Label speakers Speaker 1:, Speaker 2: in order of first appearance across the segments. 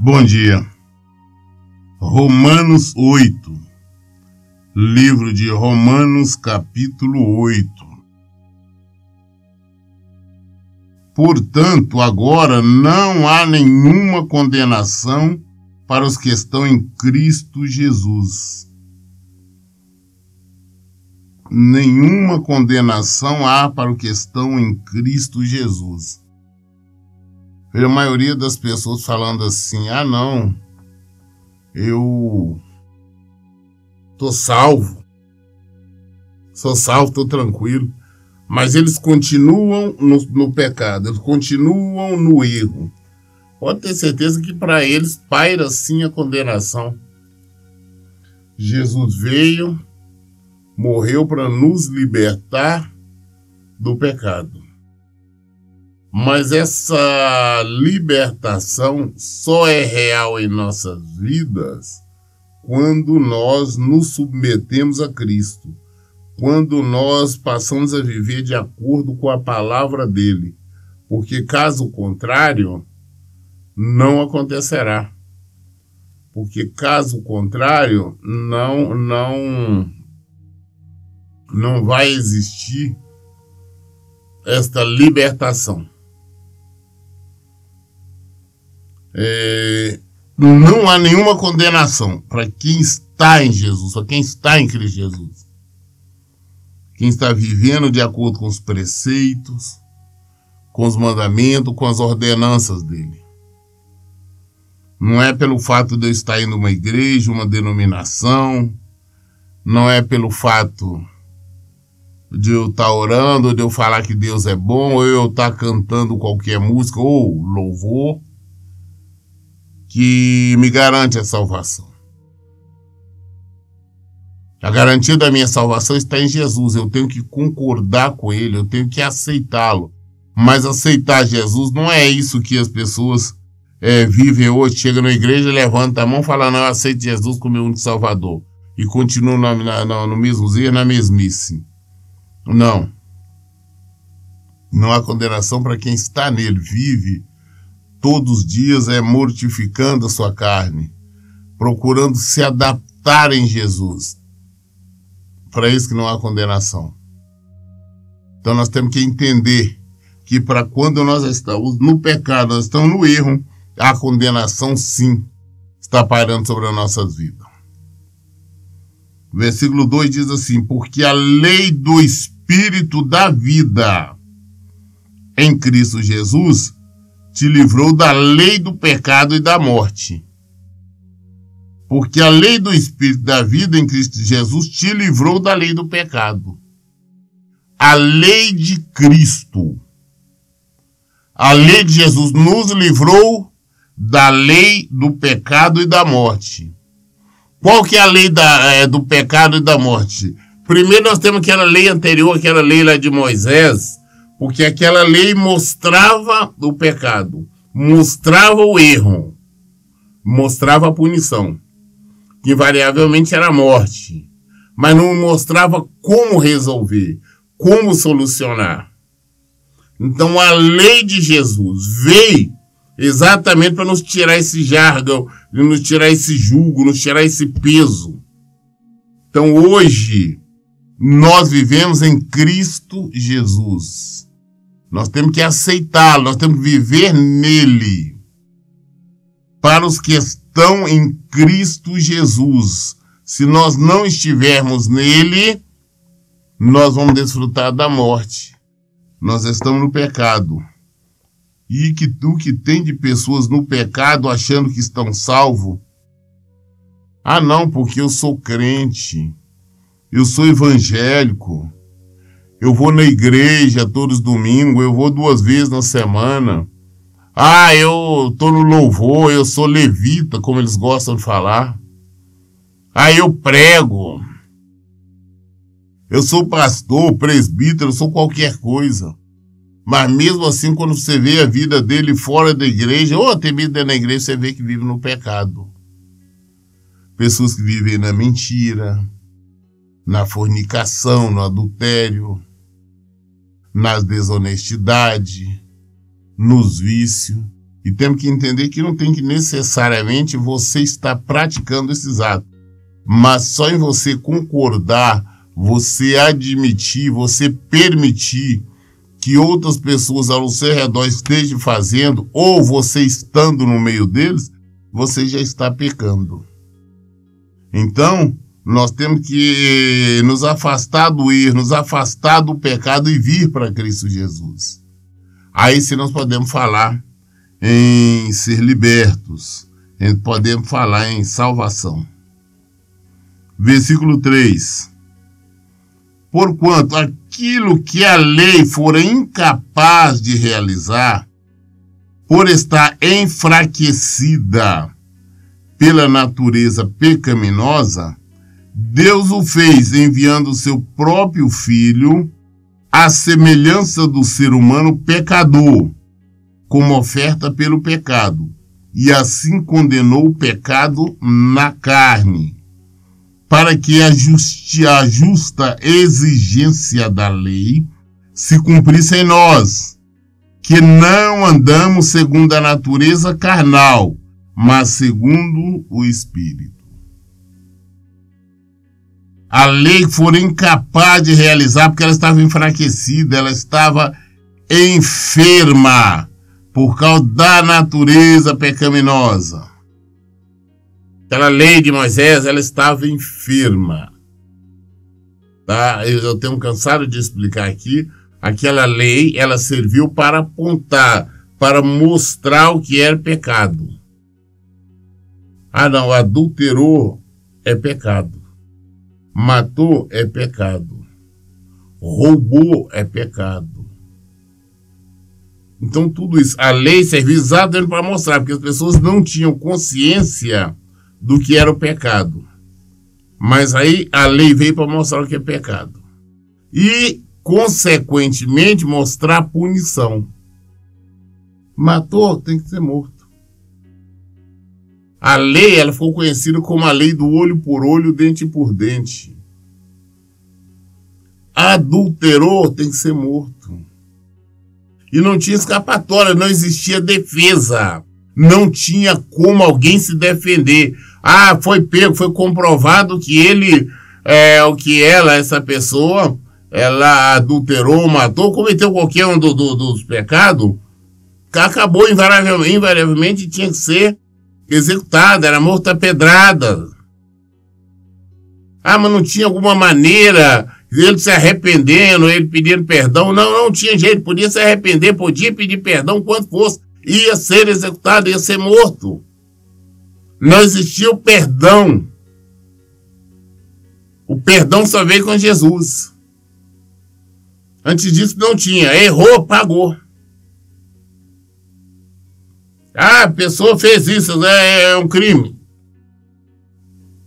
Speaker 1: Bom dia. Romanos 8. Livro de Romanos, capítulo 8. Portanto, agora não há nenhuma condenação para os que estão em Cristo Jesus. Nenhuma condenação há para os que estão em Cristo Jesus. A maioria das pessoas falando assim, não, eu tô salvo, sou salvo, tô tranquilo, mas eles continuam no pecado, eles continuam no erro. Pode ter certeza que para eles paira sim a condenação. Jesus veio, morreu para nos libertar do pecado. Mas essa libertação só é real em nossas vidas quando nós nos submetemos a Cristo, quando nós passamos a viver de acordo com a palavra dele, porque caso contrário, não acontecerá. Porque caso contrário, não vai existir esta libertação. Não há nenhuma condenação para quem está em Jesus, para quem está em Cristo Jesus. Quem está vivendo de acordo com os preceitos, com os mandamentos, com as ordenanças dele. Não é pelo fato de eu estar indo uma igreja, uma denominação, não é pelo fato de eu estar orando, de eu falar que Deus é bom, ou eu estar cantando qualquer música ou louvor, que me garante a salvação. A garantia da minha salvação está em Jesus. Eu tenho que concordar com ele, eu tenho que aceitá-lo. Mas aceitar Jesus não é isso que as pessoas vivem hoje. Chega na igreja, levanta a mão e fala, não, eu aceito Jesus como meu único salvador. E continua no mesmo erro, na mesmice. Não. Não há condenação para quem está nele, vive todos os dias mortificando a sua carne, procurando se adaptar em Jesus. Para isso que não há condenação. Então nós temos que entender que para quando nós estamos no pecado, nós estamos no erro, a condenação sim está pairando sobre as nossas vidas. Versículo 2 diz assim, porque a lei do Espírito da vida em Cristo Jesus te livrou da lei do pecado e da morte. Porque a lei do Espírito da vida em Cristo Jesus te livrou da lei do pecado. A lei de Cristo. A lei de Jesus nos livrou da lei do pecado e da morte. Qual que é a lei do pecado e da morte? Primeiro nós temos aquela lei anterior, aquela lei lá de Moisés, porque aquela lei mostrava o pecado, mostrava o erro, mostrava a punição, que invariavelmente era a morte, mas não mostrava como resolver, como solucionar. Então a lei de Jesus veio exatamente para nos tirar esse jargão, nos tirar esse jugo, nos tirar esse peso. Então hoje nós vivemos em Cristo Jesus. Nós temos que aceitá-lo, nós temos que viver nele. Para os que estão em Cristo Jesus, se nós não estivermos nele, nós vamos desfrutar da morte. Nós estamos no pecado. E o que tem de pessoas no pecado achando que estão salvos? Não, porque eu sou crente, eu sou evangélico, eu vou na igreja todos os domingos, eu vou 2 vezes na semana. Eu tô no louvor, eu sou levita, como eles gostam de falar. Eu prego. Eu sou pastor, presbítero, eu sou qualquer coisa. Mas mesmo assim, quando você vê a vida dele fora da igreja, ou até mesmo dentro da igreja, você vê que vive no pecado. Pessoas que vivem na mentira, na fornicação, no adultério, na desonestidade, nos vícios. E temos que entender que não tem que necessariamente você estar praticando esses atos, mas só em você concordar, você admitir, você permitir que outras pessoas ao seu redor estejam fazendo, ou você estando no meio deles, você já está pecando. Então, nós temos que nos afastar do erro, nos afastar do pecado e vir para Cristo Jesus. Aí sim nós podemos falar em ser libertos, podemos falar em salvação. Versículo 3. Porquanto aquilo que a lei fora incapaz de realizar, por estar enfraquecida pela natureza pecaminosa, Deus o fez enviando o seu próprio Filho à semelhança do ser humano pecador, como oferta pelo pecado, e assim condenou o pecado na carne, para que a justa exigência da lei se cumprisse em nós, que não andamos segundo a natureza carnal, mas segundo o Espírito. A lei foi incapaz de realizar porque ela estava enfraquecida, ela estava enferma por causa da natureza pecaminosa. Aquela lei de Moisés, ela estava enferma. Tá? Eu tenho cansado de explicar aqui. Aquela lei, ela serviu para apontar, para mostrar o que era pecado. Ah, não, adulterou é pecado. Matou é pecado. Roubou é pecado. Então, tudo isso, a lei serviu exatamente para mostrar, porque as pessoas não tinham consciência do que era o pecado. Mas aí a lei veio para mostrar o que é pecado. E, consequentemente, mostrar a punição. Matou, tem que ser morto. A lei, ela ficou conhecida como a lei do olho por olho, dente por dente. Adulterou, tem que ser morto. E não tinha escapatória, não existia defesa. Não tinha como alguém se defender. Ah, foi pego, foi comprovado que ele, essa pessoa, ela adulterou, matou, cometeu qualquer um dos pecados, acabou invariavelmente, tinha que ser executada, era morta a pedrada. Ah, mas não tinha alguma maneira, ele se arrependendo, ele pedindo perdão. Não tinha jeito, podia se arrepender, podia pedir perdão quanto fosse, ia ser executado, ia ser morto. Não existia o perdão. O perdão só veio com Jesus. Antes disso não tinha. Errou, pagou. Ah, a pessoa fez isso, é um crime.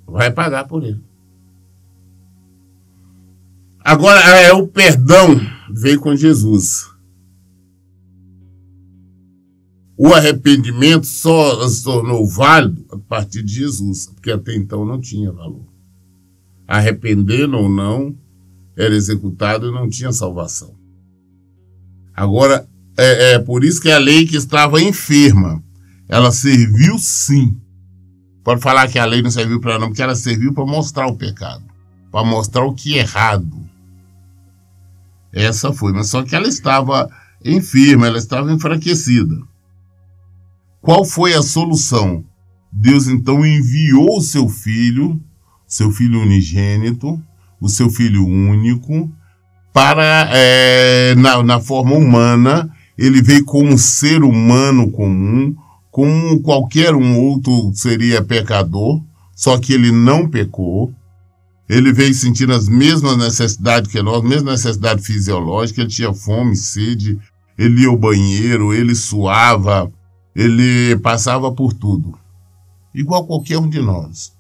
Speaker 1: Vai pagar por ele. Agora, o perdão veio com Jesus. O arrependimento só se tornou válido a partir de Jesus, porque até então não tinha valor. Arrependendo ou não, era executado e não tinha salvação. Agora, é por isso que a lei que estava enferma, ela serviu sim. Pode falar que a lei não serviu para não, porque ela serviu para mostrar o pecado, para mostrar o que é errado. Essa foi, mas só que ela estava enferma, ela estava enfraquecida. Qual foi a solução? Deus então enviou o seu filho unigênito, o seu filho único, para, na forma humana, ele veio como um ser humano comum, como qualquer um outro seria pecador, só que ele não pecou. Ele veio sentindo as mesmas necessidades que nós, mesma necessidade fisiológica, ele tinha fome, sede, ele ia ao banheiro, ele suava, ele passava por tudo, igual qualquer um de nós.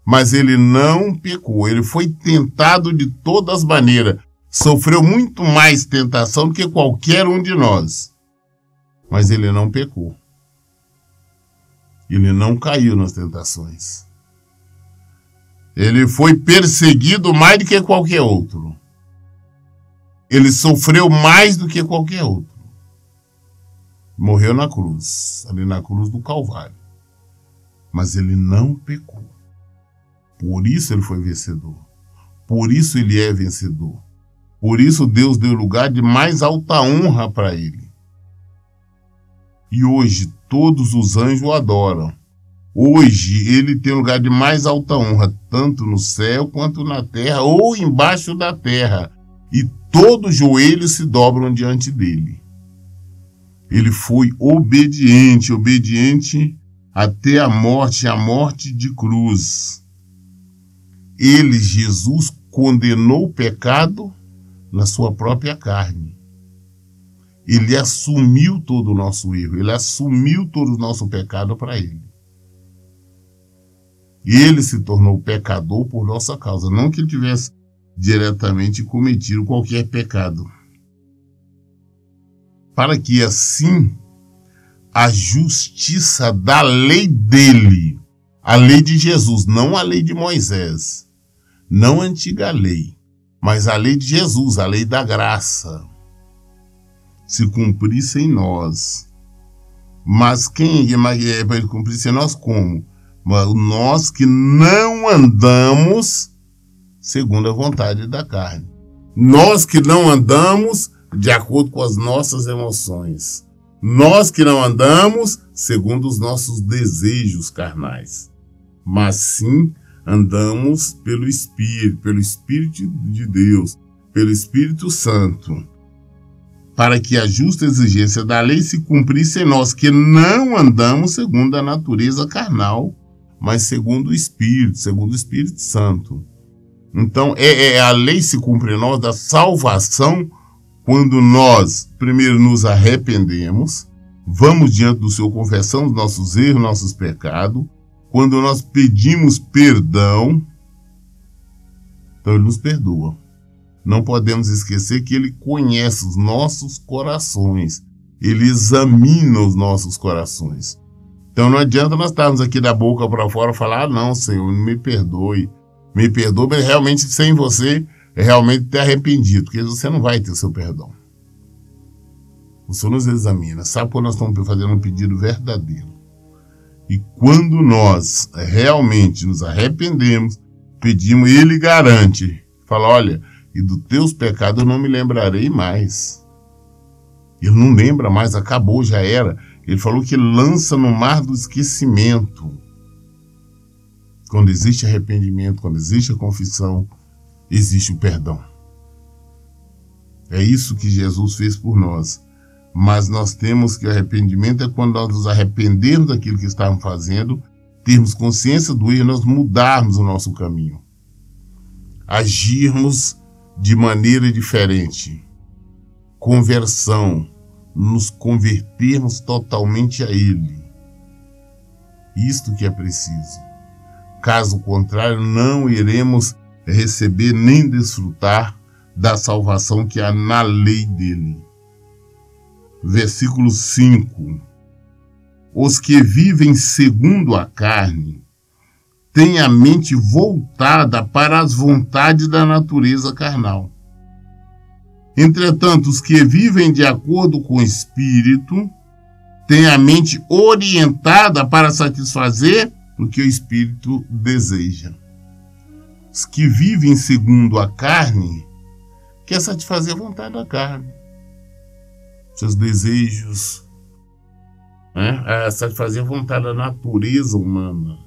Speaker 1: Mas ele não pecou, ele foi tentado de todas as maneiras, sofreu muito mais tentação do que qualquer um de nós. Mas ele não pecou. Ele não caiu nas tentações. Ele foi perseguido mais do que qualquer outro. Ele sofreu mais do que qualquer outro. Morreu na cruz, ali na cruz do Calvário. Mas ele não pecou. Por isso ele foi vencedor. Por isso ele é vencedor. Por isso Deus deu lugar de mais alta honra para ele. E hoje todos os anjos o adoram. Hoje ele tem lugar de mais alta honra, tanto no céu quanto na terra ou embaixo da terra. E todos os joelhos se dobram diante dele. Ele foi obediente, obediente até a morte de cruz. Ele, Jesus, condenou o pecado na sua própria carne. Ele assumiu todo o nosso erro, ele assumiu todo o nosso pecado para ele. Ele se tornou pecador por nossa causa, não que ele tivesse diretamente cometido qualquer pecado. Para que assim a justiça da lei dele, a lei de Jesus, não a lei de Moisés, não a antiga lei, mas a lei de Jesus, a lei da graça, se cumprisse em nós. Mas quem é para ele cumprir-se em nós como? Nós que não andamos segundo a vontade da carne. Nós que não andamos de acordo com as nossas emoções. Nós que não andamos segundo os nossos desejos carnais. Mas sim andamos pelo Espírito de Deus, pelo Espírito Santo, para que a justa exigência da lei se cumprisse em nós, que não andamos segundo a natureza carnal, mas segundo o Espírito Santo. Então, a lei se cumpre em nós da salvação quando nós, primeiro, nos arrependemos, vamos diante do Senhor, confessamos nossos erros, nossos pecados, quando nós pedimos perdão, então Ele nos perdoa. Não podemos esquecer que Ele conhece os nossos corações. Ele examina os nossos corações. Então não adianta nós estarmos aqui da boca para fora e falar, não, Senhor, me perdoe, mas realmente sem você, realmente ter arrependido, porque você não vai ter o seu perdão. O Senhor nos examina, sabe quando nós estamos fazendo um pedido verdadeiro. E quando nós realmente nos arrependemos, pedimos, Ele garante, fala, olha, e dos teus pecados eu não me lembrarei mais. Ele não lembra mais, acabou, já era. Ele falou que lança no mar do esquecimento. Quando existe arrependimento, quando existe a confissão, existe o perdão. É isso que Jesus fez por nós. Mas nós temos que o arrependimento é quando nós nos arrependemos daquilo que estávamos fazendo, termos consciência do erro, nós mudarmos o nosso caminho. Agirmos de maneira diferente. Conversão. Nos convertermos totalmente a Ele. Isto que é preciso. Caso contrário, não iremos receber nem desfrutar da salvação que há na lei dele. Versículo 5. Os que vivem segundo a carne têm a mente voltada para as vontades da natureza carnal. Entretanto, os que vivem de acordo com o Espírito têm a mente orientada para satisfazer o que o Espírito deseja. Os que vivem segundo a carne quer satisfazer a vontade da carne, seus desejos, satisfazer a vontade da natureza humana.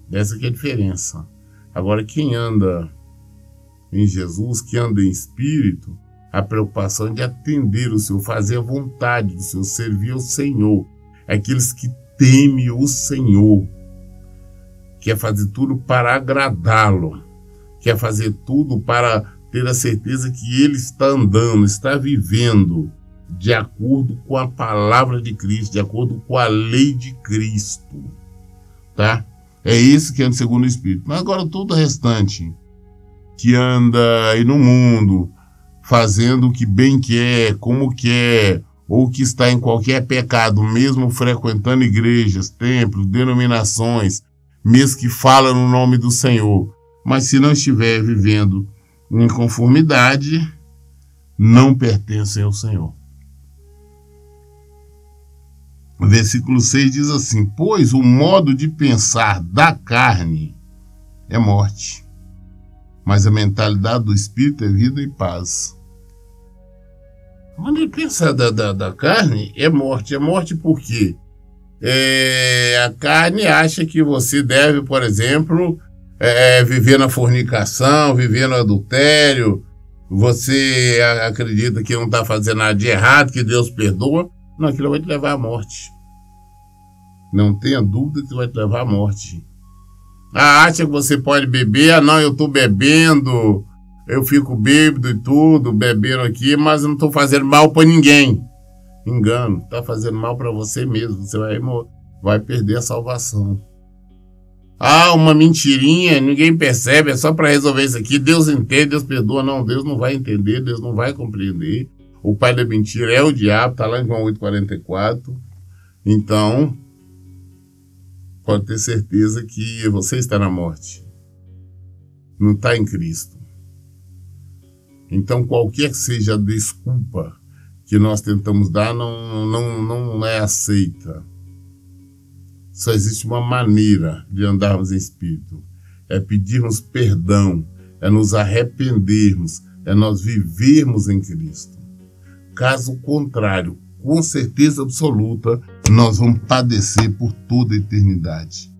Speaker 1: Essa que é a diferença. Agora, quem anda em Jesus, que anda em Espírito, a preocupação é de atender o Senhor, fazer a vontade do Senhor, servir ao Senhor. Aqueles que temem o Senhor, quer fazer tudo para agradá-lo, quer fazer tudo para ter a certeza que ele está andando, está vivendo de acordo com a palavra de Cristo, de acordo com a lei de Cristo, tá? É isso que anda segundo o Espírito. Mas agora todo o restante que anda aí no mundo, fazendo o que bem quer, como quer, ou que está em qualquer pecado, mesmo frequentando igrejas, templos, denominações, mesmo que fala no nome do Senhor, mas se não estiver vivendo em conformidade, não pertencem ao Senhor. Versículo 6 diz assim: pois o modo de pensar da carne é morte, mas a mentalidade do espírito é vida e paz. O modo de pensar da carne é morte. É morte por quê? A carne acha que você deve, por exemplo, viver na fornicação, viver no adultério. Você acredita que não está fazendo nada de errado, que Deus perdoa. Não, aquilo vai te levar à morte. Não tenha dúvida que vai te levar à morte. Acha que você pode beber. Não, eu estou bebendo, eu fico bêbado e tudo, bebendo aqui, mas eu não estou fazendo mal para ninguém. Engano, está fazendo mal para você mesmo. Você vai perder a salvação. Uma mentirinha, ninguém percebe, é só para resolver isso aqui. Deus entende, Deus perdoa. Não, Deus não vai entender, Deus não vai compreender. O pai da mentira é o diabo, está lá em João 8,44. Então, pode ter certeza que você está na morte. Não está em Cristo. Então, qualquer que seja a desculpa que nós tentamos dar, não é aceita. Só existe uma maneira de andarmos em espírito. É pedirmos perdão, é nos arrependermos, é nós vivermos em Cristo. Caso contrário, com certeza absoluta, nós vamos padecer por toda a eternidade.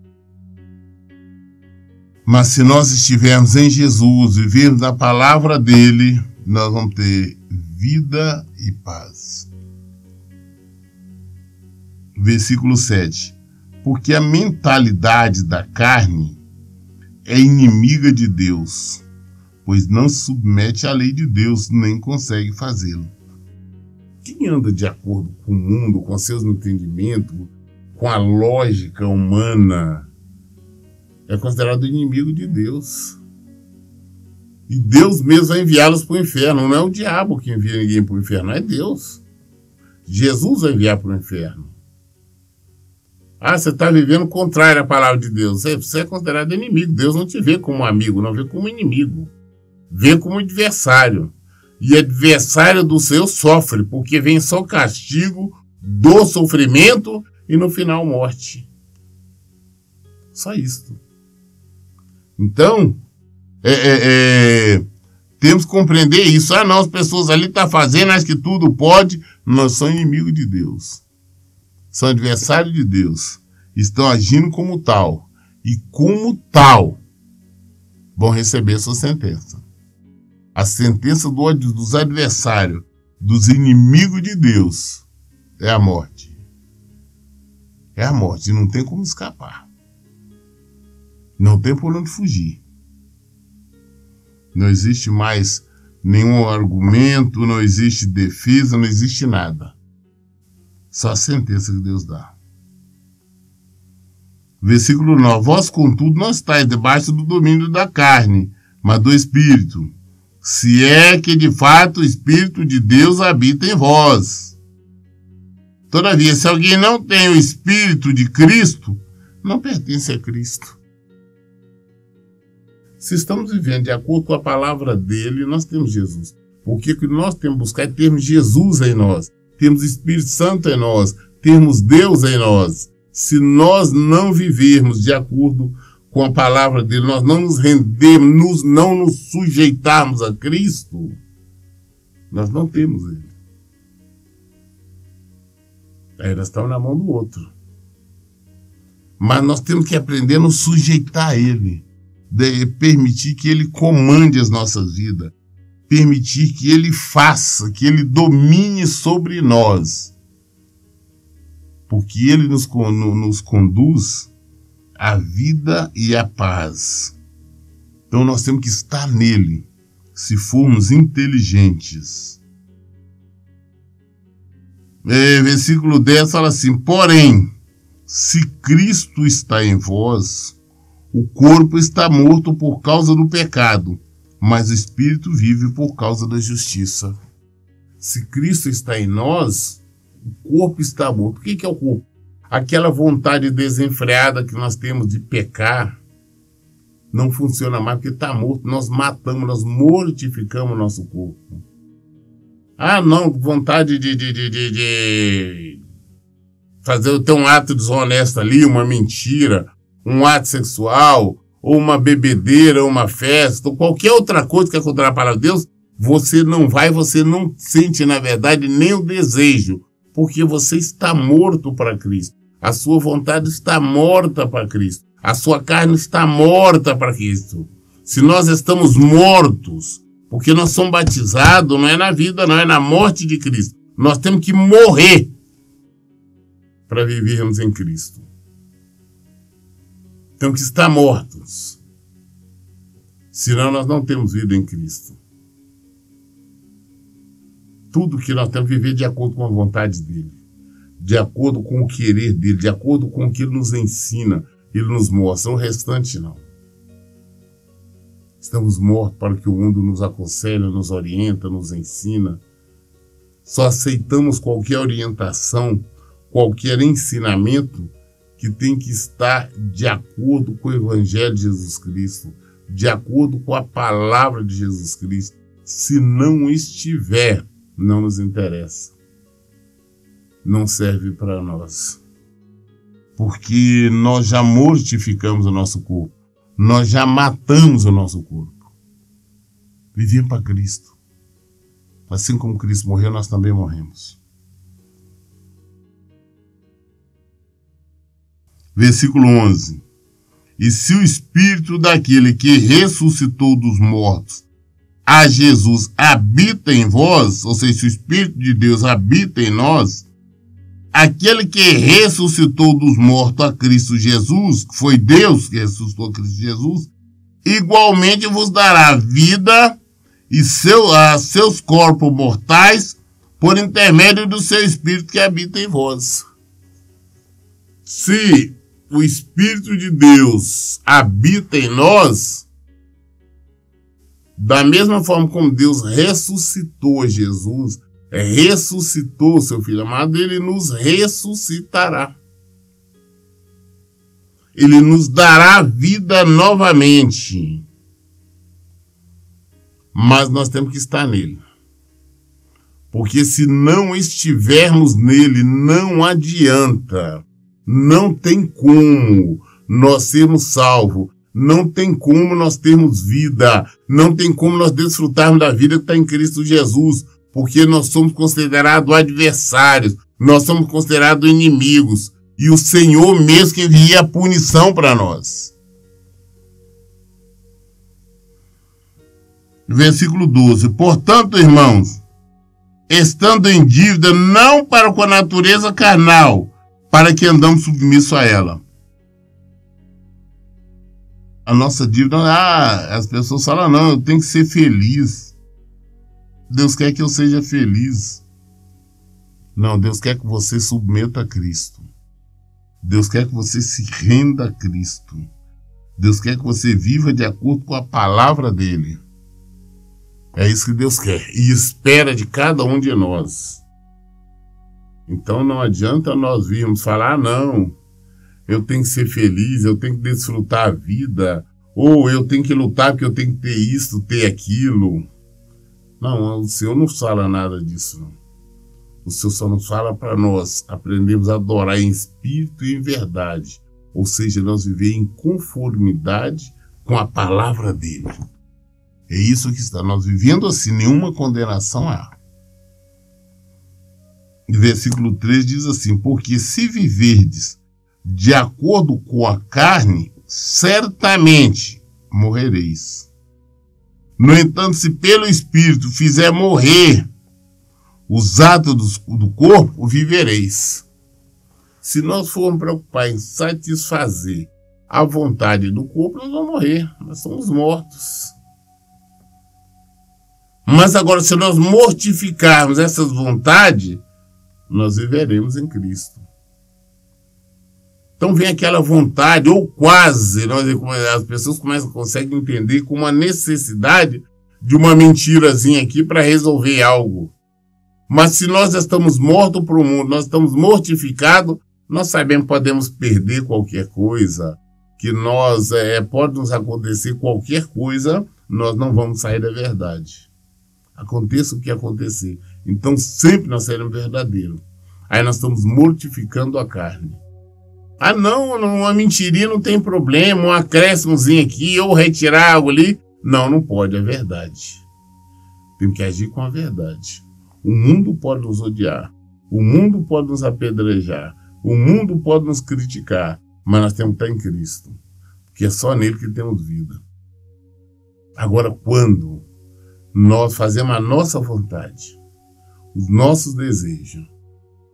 Speaker 1: Mas se nós estivermos em Jesus, vivermos na palavra dele, nós vamos ter vida e paz. Versículo 7. Porque a mentalidade da carne é inimiga de Deus, pois não se submete à lei de Deus, nem consegue fazê-lo. Quem anda de acordo com o mundo, com seus entendimentos, com a lógica humana, é considerado inimigo de Deus. E Deus mesmo vai enviá-los para o inferno. Não é o diabo que envia ninguém para o inferno, é Deus. Jesus vai enviar para o inferno. Você está vivendo contrário à palavra de Deus. Você é considerado inimigo. Deus não te vê como amigo, não vê como inimigo. Vê como adversário. E adversário do seu sofre, porque vem só castigo, dor, sofrimento e no final morte. Só isso. Então, temos que compreender isso. Não, as pessoas ali estão fazendo, acho que tudo pode. Nós somos inimigos de Deus. São adversários de Deus. Estão agindo como tal. E como tal, vão receber sua sentença. A sentença dos adversários, dos inimigos de Deus, é a morte. É a morte. E não tem como escapar. Não tem por onde fugir. Não existe mais nenhum argumento, não existe defesa, não existe nada. Só a sentença que Deus dá. Versículo 9. Vós, contudo, não estáis debaixo do domínio da carne, mas do Espírito. Se é que, de fato, o Espírito de Deus habita em vós. Todavia, se alguém não tem o Espírito de Cristo, não pertence a Cristo. Se estamos vivendo de acordo com a palavra dele, nós temos Jesus. Porque o que nós temos que buscar é termos Jesus em nós. Temos o Espírito Santo em nós, temos Deus em nós. Se nós não vivermos de acordo com a palavra dele, nós não nos rendermos, não nos sujeitarmos a Cristo, nós não temos ele. Aí nós estamos na mão do outro. Mas nós temos que aprender a nos sujeitar a ele, permitir que ele comande as nossas vidas, permitir que ele faça, que ele domine sobre nós. Porque ele nos conduz à vida e à paz. Então nós temos que estar nele, se formos inteligentes. Versículo 10 fala assim: porém, se Cristo está em vós, o corpo está morto por causa do pecado, mas o Espírito vive por causa da justiça. Se Cristo está em nós, o corpo está morto. O que é o corpo? Aquela vontade desenfreada que nós temos de pecar não funciona mais porque está morto. Nós matamos, nós mortificamos o nosso corpo. Não, vontade de ter um ato desonesto ali, uma mentira, um ato sexual, ou uma bebedeira, ou uma festa, ou qualquer outra coisa que é contra a palavra de Deus, você não sente, na verdade, nem o desejo, porque você está morto para Cristo. A sua vontade está morta para Cristo. A sua carne está morta para Cristo. Se nós estamos mortos, porque nós somos batizados, não é na vida, não é na morte de Cristo. Nós temos que morrer para vivermos em Cristo. Temos que estar mortos. Senão nós não temos vida em Cristo. Tudo que nós temos que viver de acordo com a vontade dele, de acordo com o querer dele, de acordo com o que ele nos ensina, ele nos mostra. O restante não. Estamos mortos para que o mundo nos aconselhe, nos orienta, nos ensina. Só aceitamos qualquer orientação, qualquer ensinamento que tem que estar de acordo com o Evangelho de Jesus Cristo, de acordo com a palavra de Jesus Cristo. Se não estiver, não nos interessa. Não serve para nós. Porque nós já mortificamos o nosso corpo. Nós já matamos o nosso corpo. Vivemos para Cristo. Assim como Cristo morreu, nós também morremos. Versículo 11. E se o Espírito daquele que ressuscitou dos mortos a Jesus habita em vós, ou seja, se o Espírito de Deus habita em nós, aquele que ressuscitou dos mortos a Cristo Jesus, que foi Deus que ressuscitou a Cristo Jesus, igualmente vos dará vida e a seus corpos mortais por intermédio do seu Espírito que habita em vós. Se o Espírito de Deus habita em nós, da mesma forma como Deus ressuscitou Jesus, ressuscitou seu Filho amado, ele nos ressuscitará. Ele nos dará vida novamente. Mas nós temos que estar nele. Porque se não estivermos nele, não adianta. Não tem como nós sermos salvos. Não tem como nós termos vida. Não tem como nós desfrutarmos da vida que está em Cristo Jesus. Porque nós somos considerados adversários. Nós somos considerados inimigos. E o Senhor mesmo que envia a punição para nós. Versículo 12. Portanto, irmãos, estando em dívida não para com a natureza carnal, para que andamos submissos a ela. A nossa dívida, as pessoas falam, não, eu tenho que ser feliz. Deus quer que eu seja feliz. Não, Deus quer que você submeta a Cristo. Deus quer que você se renda a Cristo. Deus quer que você viva de acordo com a palavra dele. É isso que Deus quer e espera de cada um de nós. Então não adianta nós virmos falar, não, eu tenho que ser feliz, eu tenho que desfrutar a vida, ou eu tenho que lutar porque eu tenho que ter isso, ter aquilo. Não, o Senhor não fala nada disso, não. O Senhor só nos fala para nós aprendermos a adorar em espírito e em verdade. Ou seja, nós viver em conformidade com a palavra dele. É isso que está. Nós vivendo assim, nenhuma condenação há. Versículo 3 diz assim, porque se viverdes de acordo com a carne, certamente morrereis. No entanto, se pelo Espírito fizer morrer os atos do corpo, vivereis. Se nós formos preocupar em satisfazer a vontade do corpo, nós vamos morrer. Nós somos mortos. Mas agora, se nós mortificarmos essas vontades, nós viveremos em Cristo. Então vem aquela vontade, ou quase, as pessoas conseguem entender como uma necessidade de uma mentirazinha aqui para resolver algo. Mas se nós estamos mortos para o mundo, nós estamos mortificados, nós sabemos que podemos perder qualquer coisa, que pode nos acontecer qualquer coisa, nós não vamos sair da verdade. Aconteça o que acontecer. Então sempre nós seremos verdadeiros. Aí nós estamos mortificando a carne. Ah, não, uma mentirinha não tem problema, um acréscimozinho aqui, ou retirar algo ali. Não, não pode, é verdade. Temos que agir com a verdade. O mundo pode nos odiar, o mundo pode nos apedrejar, o mundo pode nos criticar, mas nós temos que estar em Cristo, porque é só nele que temos vida. Agora, quando nós fazemos a nossa vontade, os nossos desejos,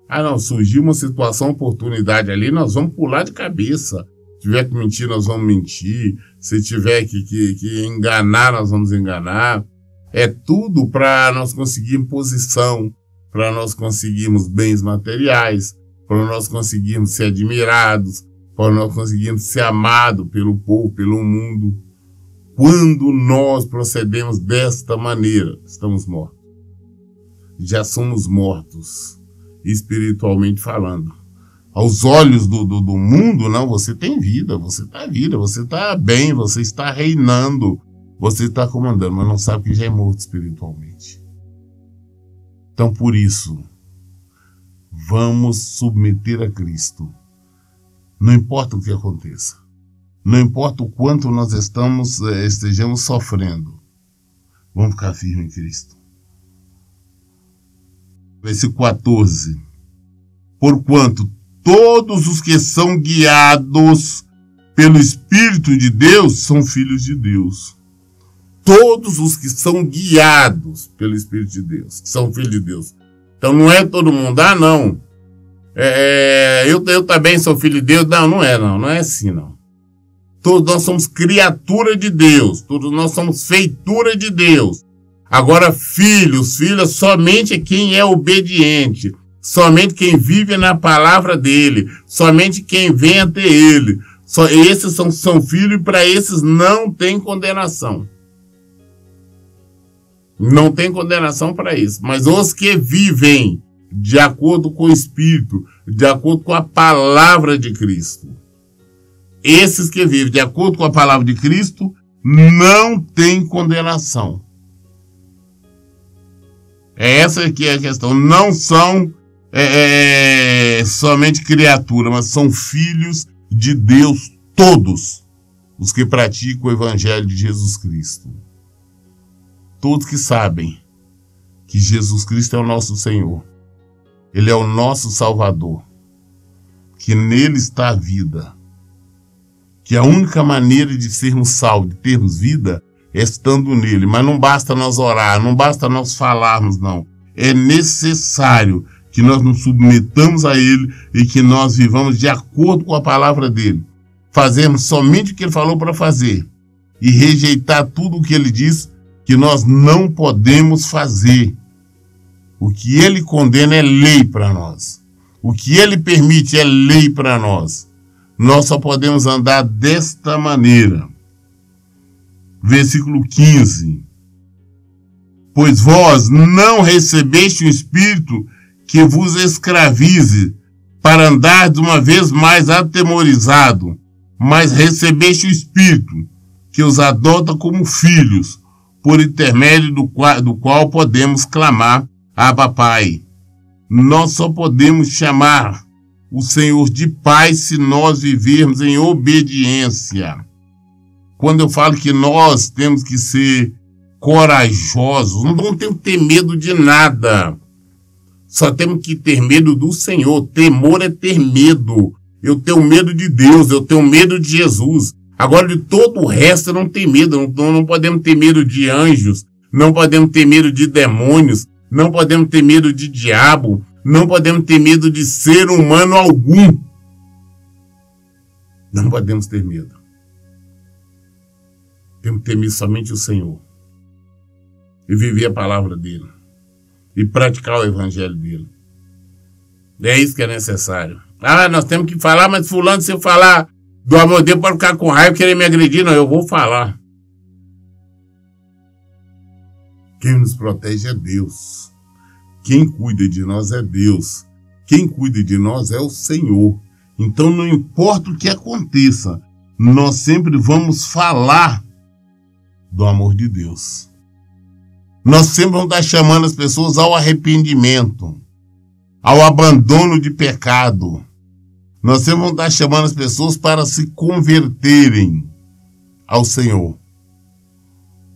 Speaker 1: não, surgiu uma situação, oportunidade ali, nós vamos pular de cabeça. Se tiver que mentir, nós vamos mentir. Se tiver que enganar, nós vamos enganar. É tudo para nós conseguirmos posição, para nós conseguirmos bens materiais, para nós conseguirmos ser admirados, para nós conseguirmos ser amados pelo povo, pelo mundo. Quando nós procedemos desta maneira, estamos mortos. Já somos mortos, espiritualmente falando. Aos olhos do mundo, não, você tem vida, você está bem, você está reinando, você está comandando, mas não sabe que já é morto espiritualmente. Então, por isso, vamos submeter a Cristo. Não importa o que aconteça. Não importa o quanto nós estejamos sofrendo. Vamos ficar firmes em Cristo. Versículo 14. Porquanto todos os que são guiados pelo Espírito de Deus são filhos de Deus. Todos os que são guiados pelo Espírito de Deus, que são filhos de Deus. Então não é todo mundo, não. Eu também sou filho de Deus. Não é assim, não. Todos nós somos criatura de Deus, todos nós somos feitura de Deus. Agora, filhos, filhas, somente quem é obediente, somente quem vive na palavra dele, somente quem vem até ele. Só esses são filhos e para esses não tem condenação. Não tem condenação para isso. Mas os que vivem de acordo com o Espírito, de acordo com a palavra de Cristo, esses que vivem de acordo com a palavra de Cristo não tem condenação. Essa aqui é a questão. Não são somente criatura, mas são filhos de Deus todos os que praticam o Evangelho de Jesus Cristo. Todos que sabem que Jesus Cristo é o nosso Senhor. Ele é o nosso Salvador. Que nele está a vida. Que a única maneira de sermos salvos, de termos vida, é estando nele. Mas não basta nós orar, não basta nós falarmos, não. É necessário que nós nos submetamos a ele e que nós vivamos de acordo com a palavra dele. Fazemos somente o que ele falou para fazer e rejeitar tudo o que ele diz que nós não podemos fazer. O que ele condena é lei para nós. O que ele permite é lei para nós. Nós só podemos andar desta maneira. Versículo 15. Pois vós não recebeste o Espírito que vos escravize para andar de uma vez mais atemorizado, mas recebeste o Espírito que os adota como filhos, por intermédio do qual podemos clamar, Abba, Pai. Nós só podemos chamar o Senhor de Pai se nós vivermos em obediência. Quando eu falo que nós temos que ser corajosos, não temos que ter medo de nada. Só temos que ter medo do Senhor. Temor é ter medo. Eu tenho medo de Deus, eu tenho medo de Jesus. Agora, de todo o resto, eu não tenho medo. Não podemos ter medo de anjos, não podemos ter medo de demônios, não podemos ter medo de diabo, não podemos ter medo de ser humano algum. Não podemos ter medo. Temos que temer somente o Senhor. E viver a palavra dele. E praticar o evangelho dele. É isso que é necessário. Nós temos que falar, mas fulano, se eu falar do amor de Deus, pode ficar com raiva, querer me agredir. Não, eu vou falar. Quem nos protege é Deus. Quem cuida de nós é Deus. Quem cuida de nós é o Senhor. Então não importa o que aconteça, nós sempre vamos falar do amor de Deus. Nós sempre vamos estar chamando as pessoas ao arrependimento. ao abandono de pecado. Nós temos que estar chamando as pessoas para se converterem ao Senhor.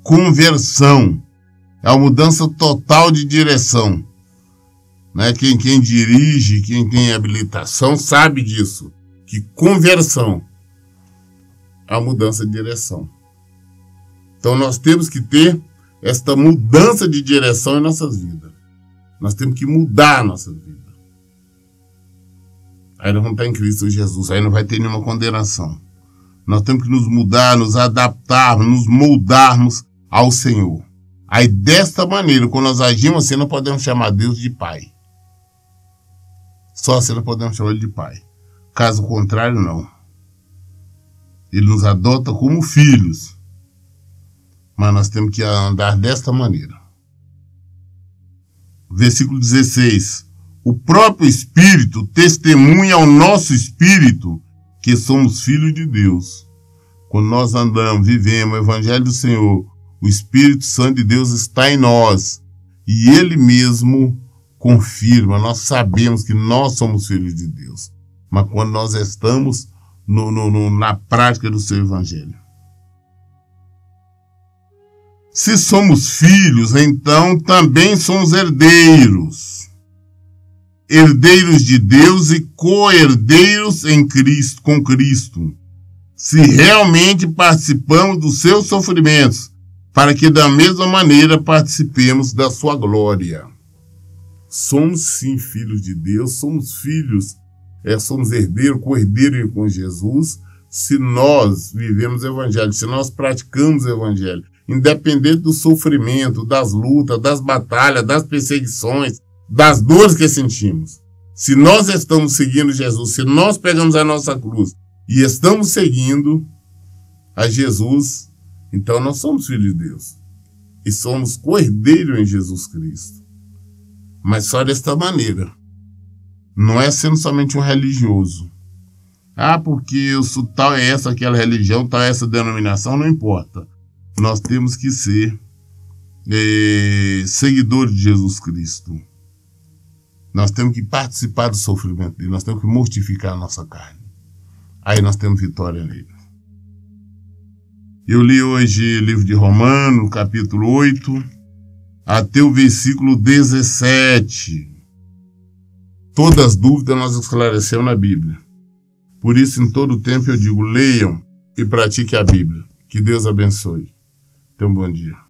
Speaker 1: Conversão é a mudança total de direção. Né? Quem dirige, quem tem habilitação, sabe disso. Que conversão é a mudança de direção. Então nós temos que ter esta mudança de direção em nossas vidas. Nós temos que mudar a nossa vida. Aí nós vamos estar em Cristo Jesus, aí não vai ter nenhuma condenação. Nós temos que nos mudar, nos adaptarmos, nos moldarmos ao Senhor. Aí desta maneira, quando nós agimos assim, nós podemos chamar Deus de Pai. Só assim nós podemos chamar Ele de Pai. Caso contrário, não. Ele nos adota como filhos. Mas nós temos que andar desta maneira. Versículo 16. O próprio Espírito testemunha ao nosso espírito que somos filhos de Deus. Quando nós andamos, vivemos o Evangelho do Senhor, o Espírito Santo de Deus está em nós. E Ele mesmo confirma, nós sabemos que nós somos filhos de Deus. Mas quando nós estamos na prática do seu Evangelho. Se somos filhos, então também somos herdeiros. Herdeiros de Deus e co-herdeiros em Cristo, com Cristo. Se realmente participamos dos seus sofrimentos, para que da mesma maneira participemos da sua glória. Somos sim filhos de Deus, somos filhos, somos herdeiros, co-herdeiros com Jesus, se nós vivemos o Evangelho, se nós praticamos o Evangelho. Independente do sofrimento, das lutas, das batalhas, das perseguições, das dores que sentimos. Se nós estamos seguindo Jesus, se nós pegamos a nossa cruz e estamos seguindo a Jesus, então nós somos filhos de Deus. E somos co-herdeiros em Jesus Cristo. Mas só desta maneira. Não é sendo somente um religioso. Ah, porque eu sou tal é essa, aquela religião, tal é essa denominação, não importa. Nós temos que ser seguidores de Jesus Cristo. Nós temos que participar do sofrimento dele. Nós temos que mortificar a nossa carne. Aí nós temos vitória nele. Eu li hoje o livro de Romanos, capítulo 8, até o versículo 17. Todas as dúvidas nós esclarecemos na Bíblia. Por isso, em todo tempo eu digo, leiam e pratiquem a Bíblia. Que Deus abençoe. Tenha um bom dia.